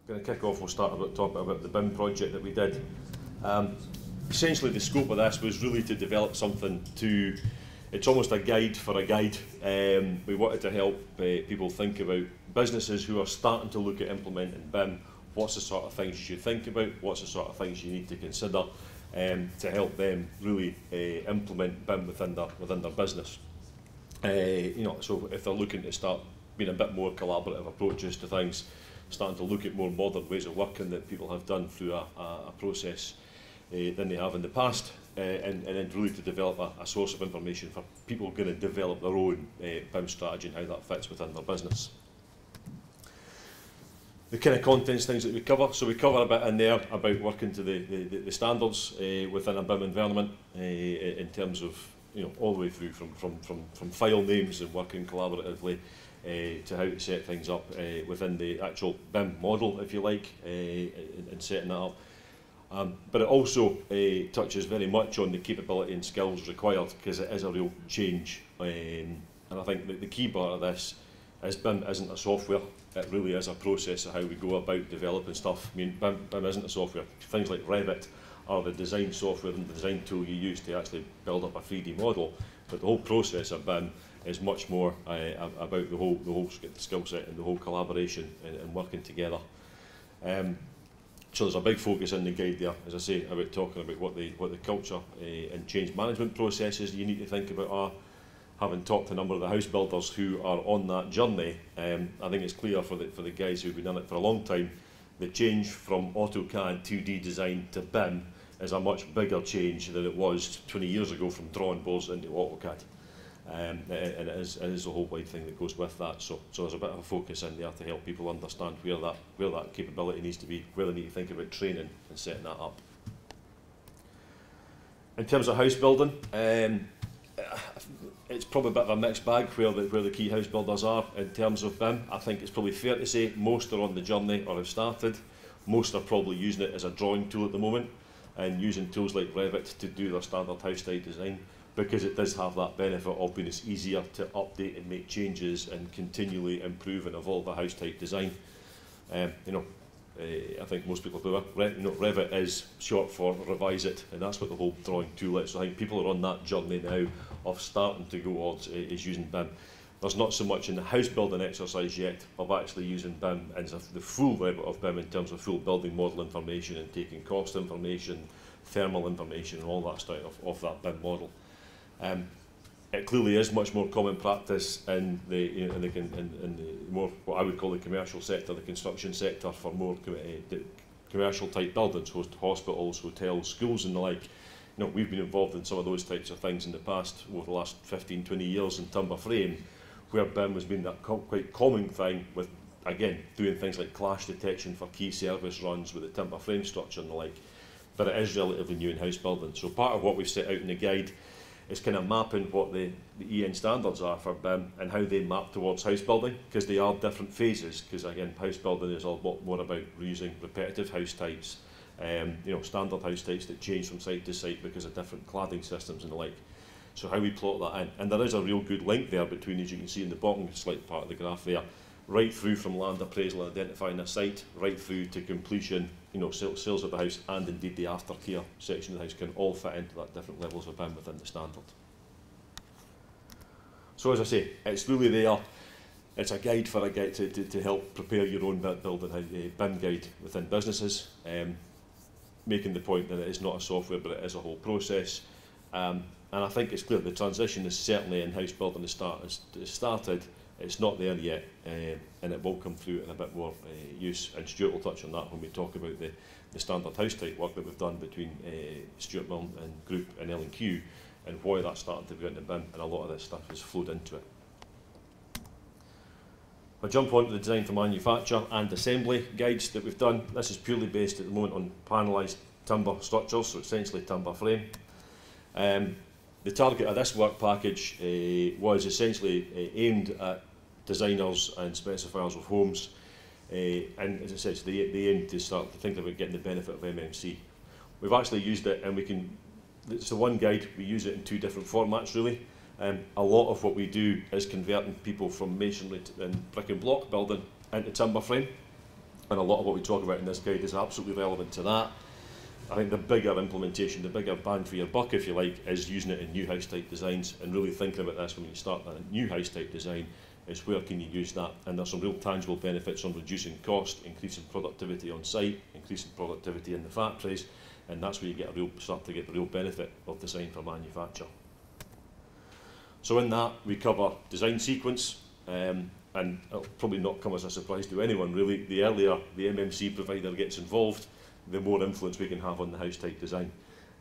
going to kick off, we'll start talking about the BIM project that we did. Essentially the scope of this was really to develop something to, it's almost a guide for a guide. We wanted to help people think about businesses who are starting to look at implementing BIM, what's the sort of things you should think about, what's the sort of things you need to consider to help them really implement BIM within their business. You know, so if they're looking to start being a bit more collaborative approaches to things, starting to look at more modern ways of working that people have done through a process than they have in the past, and then really to develop a source of information for people going to develop their own BIM strategy and how that fits within their business. The kind of contents things that we cover, so we cover a bit in there about working to the standards within a BIM environment in terms of, you know, all the way through from file names and working collaboratively to how to set things up within the actual BIM model, if you like, and setting that up. But it also touches very much on the capability and skills required, because it is a real change. And I think that the key part of this is BIM isn't a software, it really is a process of how we go about developing stuff. I mean, BIM isn't a software. Things like Revit are the design software and the design tool you use to actually build up a 3D model, but the whole process of BIM is much more about the whole skill set and the whole collaboration and working together. So there's a big focus in the guide there, as I say, about talking about what the culture and change management processes you need to think about are. Having talked to a number of the house builders who are on that journey, I think it's clear for the guys who've been in it for a long time, the change from AutoCAD 2D design to BIM is a much bigger change than it was 20 years ago from drawing boards into AutoCAD. And it is a whole wide thing that goes with that. So there's a bit of a focus in there to help people understand where that capability needs to be, where they need to think about training and setting that up. In terms of house building, it's probably a bit of a mixed bag where the key house builders are in terms of BIM. I think it's probably fair to say most are on the journey or have started. Most are probably using it as a drawing tool at the moment and using tools like Revit to do their standard house type design, because it does have that benefit of being it's easier to update and make changes and continually improve and evolve a house type design. You know, I think most people do it. You know, Revit is short for revise it, and that's what the whole drawing tool is. So I think people are on that journey now of starting to go towards is using BIM. There's not so much in the house building exercise yet of actually using BIM as the full Revit of BIM in terms of full building model information and taking cost information, thermal information, and all that stuff of that BIM model. It clearly is much more common practice in the more what I would call the commercial sector, the construction sector, for more commercial type buildings, hospitals, hotels, schools and the like. You know, we've been involved in some of those types of things in the past over the last 15, 20 years in timber frame, where BIM has been that quite common thing with, again, doing things like clash detection for key service runs with the timber frame structure and the like. But it is relatively new in house building. So part of what we've set out in the guide is kind of mapping what the EN standards are for BIM and how they map towards house building, because they are different phases. Because again, house building is a lot more about using repetitive house types, you know, standard house types that change from site to site because of different cladding systems and the like. So how we plot that in, and there is a real good link there between, as you can see in the bottom slight part of the graph there, right through from land appraisal and identifying a site, right through to completion. You know, sales of the house and indeed the aftercare section of the house can all fit into that different levels of BIM within the standard. So as I say, it's really there. It's a guide for a guide to help prepare your own building BIM guide within businesses, making the point that it is not a software but it is a whole process. And I think it's clear the transition is certainly in house building has started. It's not there yet, and it will come through in a bit more use, and Stuart will touch on that when we talk about the standard house type work that we've done between Stuart Milne and Group and L&Q, and why that's starting to go into BIM, and a lot of this stuff has flowed into it. I'll jump on to the design for manufacture and assembly guides that we've done. This is purely based at the moment on panelised timber structures, so essentially timber frame. The target of this work package was essentially aimed at designers and specifiers of homes, and as I said, it's the aim to start to think about getting the benefit of MMC. We've actually used it, and it's the one guide, we use it in two different formats really. A lot of what we do is converting people from masonry and brick and block building into timber frame. And a lot of what we talk about in this guide is absolutely relevant to that. I think the bigger implementation, the bigger bang for your buck, if you like, is using it in new house type designs, and really thinking about this when you start a new house type design is where can you use that. And there's some real tangible benefits on reducing cost, increasing productivity on site, increasing productivity in the factories, and that's where you start to get the real benefit of design for manufacture. So in that we cover design sequence, and it'll probably not come as a surprise to anyone really, the earlier the MMC provider gets involved, the more influence we can have on the house type design,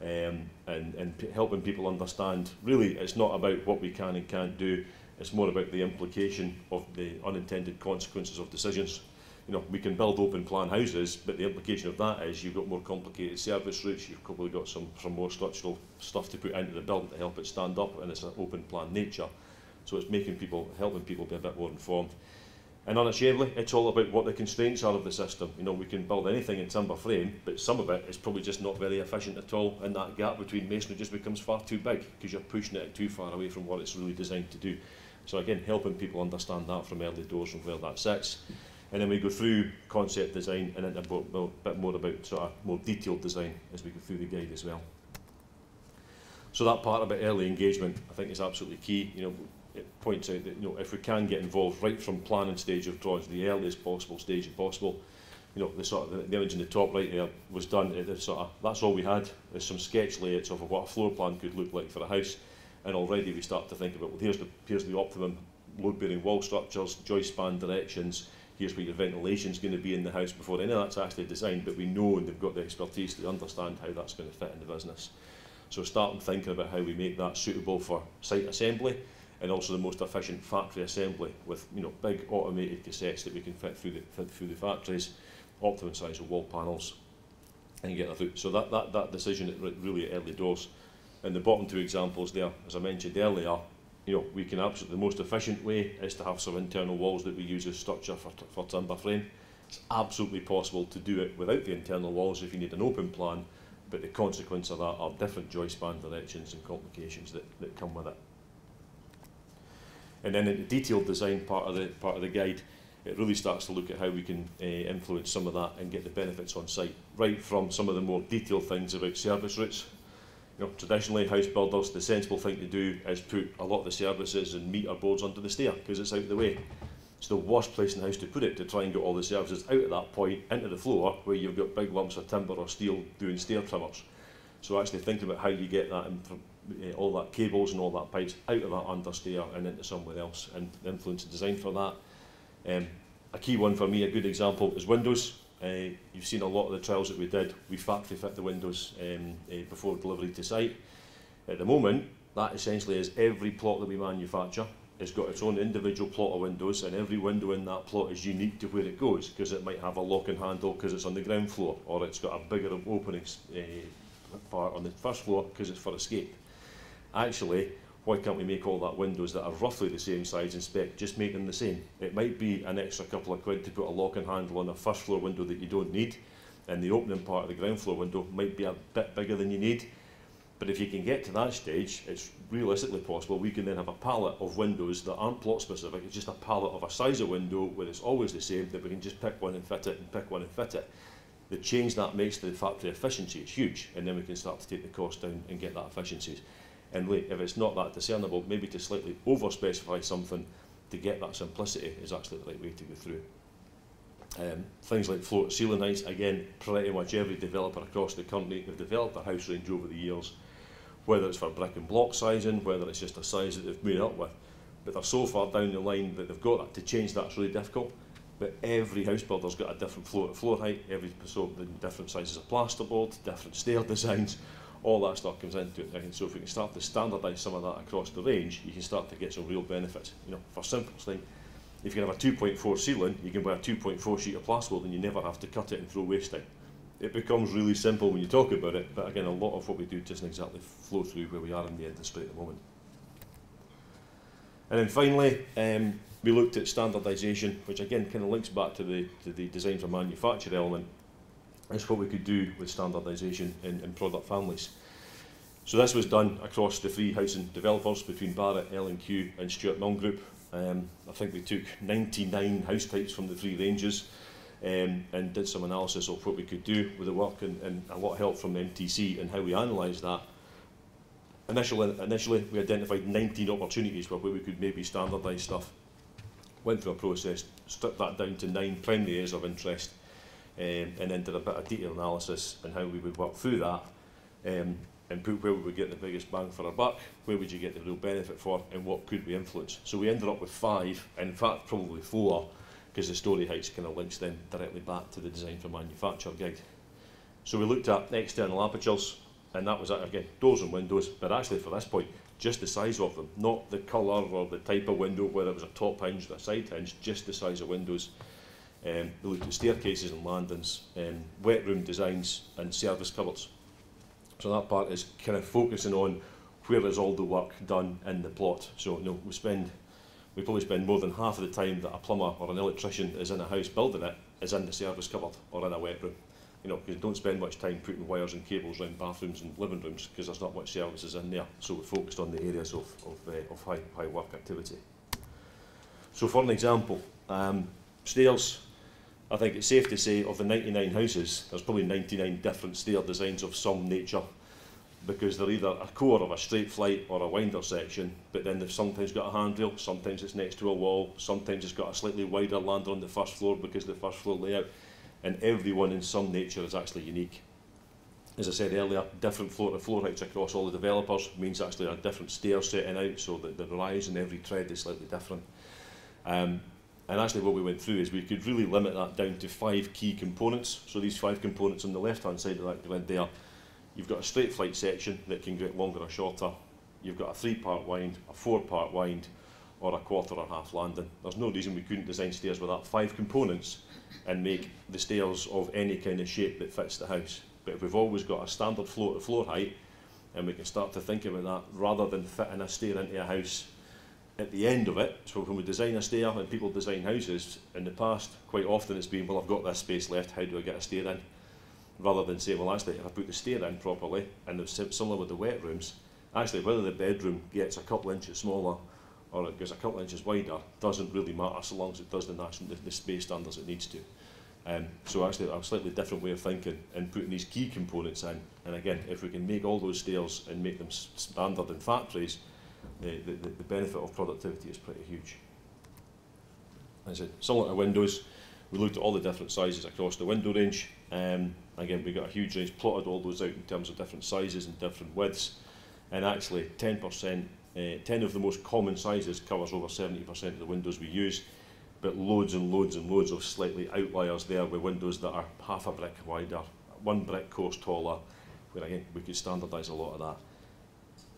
and helping people understand really it's not about what we can and can't do, it's more about the implication of the unintended consequences of decisions. You know, we can build open plan houses, but the implication of that is you've got more complicated service routes, you've probably got some more structural stuff to put into the building to help it stand up, and it's an open plan nature. So it's helping people be a bit more informed. And unashamedly, it's all about what the constraints are of the system. You know, we can build anything in timber frame, but some of it is probably just not very efficient at all, and that gap between masonry just becomes far too big because you're pushing it too far away from what it's really designed to do. So again, helping people understand that from early doors and where that sits. And then we go through concept design and then a bit more about sort of more detailed design as we go through the guide as well. So that part about early engagement, I think, is absolutely key. You know, it points out that, you know, if we can get involved right from planning stage of drawings, the earliest possible stage possible, you know, the image in the top right there was done. That's all we had. There's some sketch layouts of what a floor plan could look like for a house, and already we start to think about, well, here's the optimum load-bearing wall structures, joist span directions. Here's where your ventilation is going to be in the house before any of that's actually designed, but we know and they've got the expertise to understand how that's going to fit in the business. So starting thinking about how we make that suitable for site assembly and also the most efficient factory assembly with, you know, big automated cassettes that we can fit through the factories, optimum size of wall panels, and get that through. So that decision really at early doors. And the bottom two examples there, as I mentioned earlier, you know, we can absolutely, the most efficient way is to have some internal walls that we use as structure for timber frame. It's absolutely possible to do it without the internal walls if you need an open plan, but the consequence of that are different joist span directions and complications that come with it. And then in the detailed design part of the guide, it really starts to look at how we can influence some of that and get the benefits on site, right from some of the more detailed things about service routes. You know, traditionally, house builders, the sensible thing to do is put a lot of the services and meter boards under the stair because it's out of the way. It's the worst place in the house to put it, to try and get all the services out at that point into the floor where you've got big lumps of timber or steel doing stair trimmers. So actually thinking about how you get that, all that cables and all that pipes out of that understair and into somewhere else, and influence the design for that. A key one for me, a good example, is windows. You've seen a lot of the trials that we did. We factory fit the windows before delivery to site. At the moment, that essentially is every plot that we manufacture has got its own individual plot of windows, and every window in that plot is unique to where it goes, because it might have a lock and handle because it's on the ground floor, or it's got a bigger opening part on the first floor because it's for escape. Actually, why can't we make all that windows that are roughly the same size and spec, just make them the same? It might be an extra couple of quid to put a lock and handle on a first floor window that you don't need, and the opening part of the ground floor window might be a bit bigger than you need. But if you can get to that stage, it's realistically possible we can then have a palette of windows that aren't plot specific, it's just a palette of a size of window where it's always the same, that we can just pick one and fit it and pick one and fit it. The change that makes to the factory efficiency is huge, and then we can start to take the cost down and get that efficiencies. And wait, if it's not that discernible, maybe to slightly over-specify something to get that simplicity is actually the right way to go through. Things like floor to ceiling heights, again, pretty much every developer across the country have developed a house range over the years, whether it's for brick and block sizing, whether it's just a size that they've made up with. But they're so far down the line that they've got that to change that's really difficult. But every house builder's got a different floor to floor height, so different sizes of plasterboard, different stair designs, all that stuff comes into it. And so if we can start to standardise some of that across the range, you can start to get some real benefits. You know, for simplest thing, if you can have a 2.4 ceiling, you can buy a 2.4 sheet of plasterboard and you never have to cut it and throw waste in. It becomes really simple when you talk about it, but again, a lot of what we do doesn't exactly flow through where we are in the industry at the moment. And then finally, we looked at standardisation, which again kind of links back to the design for manufacture element. That's what we could do with standardisation in product families. So this was done across the three housing developers between Barratt, L&Q and Stuart Milne Group. I think we took 99 house types from the three ranges, and did some analysis of what we could do with the work, and a lot of help from the MTC and how we analysed that. Initially, we identified 19 opportunities where we could maybe standardise stuff. Went through a process, stripped that down to 9 primary areas of interest, and then did a bit of detailed analysis on how we would work through that, and put where we would get the biggest bang for our buck, where would you get the real benefit for, and what could we influence. So we ended up with 5, and in fact probably 4, because the story heights kind of links then directly back to the design for manufacture guide. So we looked at external apertures, and that was, again, doors and windows, but actually for this point, just the size of them, not the colour or the type of window, whether it was a top hinge or a side hinge, just the size of windows. We looked at staircases and landings, wet room designs and service cupboards. So that part is kind of focusing on where is all the work done in the plot. So we probably spend more than half of the time that a plumber or an electrician is in a house building it is in the service cupboard or in a wet room. Because you don't spend much time putting wires and cables around bathrooms and living rooms because there's not much services in there. So we're focused on the areas of high work activity. So for an example, stairs. I think it's safe to say of the 99 houses, there's probably 99 different stair designs of some nature, because they're either a core of a straight flight or a winder section, but then they've sometimes got a handrail, sometimes it's next to a wall, sometimes it's got a slightly wider landing on the first floor because of the first floor layout, and every one in some nature is actually unique. As I said earlier, different floor-to-floor heights across all the developers means actually a different stair setting out, so that the rise in every tread is slightly different. And actually what we went through is we could really limit that down to 5 key components. So these 5 components on the left-hand side of that grid there, you've got a straight flight section that can get longer or shorter. You've got a 3-part wind, a 4-part wind, or a quarter or half landing. There's no reason we couldn't design stairs with that 5 components and make the stairs of any kind of shape that fits the house. But if we've always got a standard floor-to-floor height, and we can start to think about that rather than fitting a stair into a house at the end of it. So when we design a stair and people design houses in the past, quite often it's been, well, I've got this space left, how do I get a stair in? Rather than say, well, actually, if I put the stair in properly, and it's similar with the wet rooms, actually whether the bedroom gets a couple inches smaller or it goes a couple inches wider doesn't really matter so long as it does the space standards it needs to. So actually a slightly different way of thinking and putting these key components in, and again, if we can make all those stairs and make them standard in factories, the benefit of productivity is pretty huge. As I said, similar to windows, we looked at all the different sizes across the window range. Again, we got a huge range, plotted all those out in terms of different sizes and different widths, and actually 10%, 10 of the most common sizes covers over 70% of the windows we use, but loads and loads and loads of slightly outliers there with windows that are half a brick wider, 1 brick course taller, where again we could standardise a lot of that.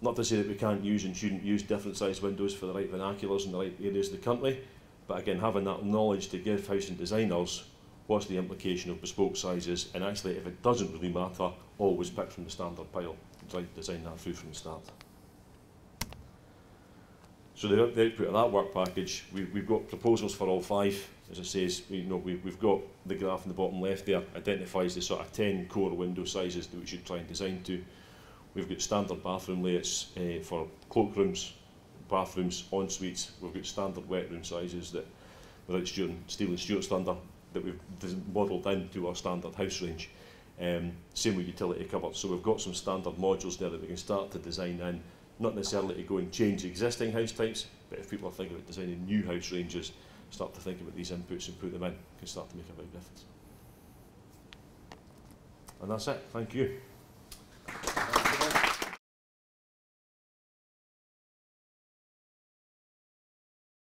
Not to say that we can't use and shouldn't use different sized windows for the right vernaculars in the right areas of the country, but again, having that knowledge to give housing designers what's the implication of bespoke sizes, and actually if it doesn't really matter, always pick from the standard pile and try to design that through from the start. So the output of that work package, we've got proposals for all 5. As it says, we've got the graph in the bottom left there, identifies the sort of 10 core window sizes that we should try and design to. We've got standard bathroom layouts for cloakrooms, bathrooms, en-suites. We've got standard wet room sizes that, without stealing Stuart's thunder, that we've modelled into our standard house range. Same with utility cupboards. So we've got some standard modules there that we can start to design in, not necessarily to go and change existing house types, but if people are thinking about designing new house ranges, start to think about these inputs and put them in, can start to make a big difference. And that's it. Thank you.